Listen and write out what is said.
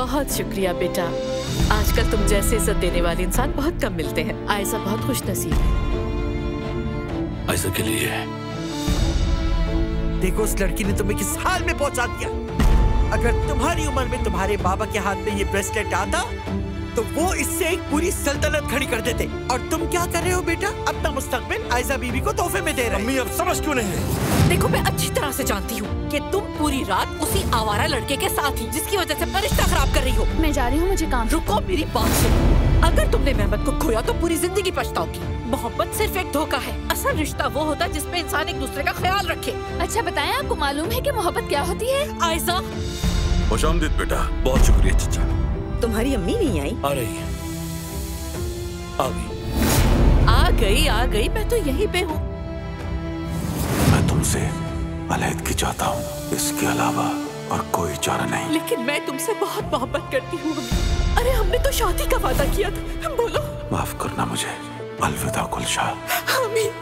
बहुत शुक्रिया बेटा। आजकल तुम जैसे इज्जत देने वाले इंसान बहुत कम मिलते हैं। आयशा बहुत खुश नसीब है। आयशा के लिए देखो उस लड़की ने तुम्हें किस हाल में पहुंचा दिया। अगर तुम्हारी उम्र में तुम्हारे बाबा के हाथ में ये ब्रेसलेट आता तो वो इससे एक पूरी सल्तनत खड़ी कर देते। और तुम क्या कर रहे हो बेटा? अपना मुस्तकबिल आयशा बीबी को तोहफे में दे रहे हो। अम्मी अब समझ क्यों नहीं रही? देखो मैं अच्छी तरह से जानती हूँ कि तुम पूरी रात उसी आवारा लड़के के साथ थी जिसकी वजह से अपना रिश्ता खराब कर रही हो। मैं जा रही हूँ, मुझे काम। रुको मेरी बात सुनो। अगर तुमने मेहमत को खोया तो पूरी जिंदगी पछताओगी। मोहब्बत सिर्फ एक धोखा है। असल रिश्ता वो होता है जिसमें इंसान एक दूसरे का ख्याल रखे। अच्छा बताएं, आपको मालूम है कि मोहब्बत क्या होती है? आयशा। खुशामदीद बेटा, बहुत शुक्रिया चचा। तुम्हारी अम्मी नहीं आई? आ रही है। आ गई, मैं तो यहीं पे हूँ। मैं तुमसे अलहदगी चाहता हूँ, इसके अलावा और कोई चारा नहीं। लेकिन मैं तुमसे बहुत मोहब्बत करती हूँ। अरे हमने तो शादी का वादा किया था। बोलो। माफ करना मुझे। अलविदा गुलशान। आमीन।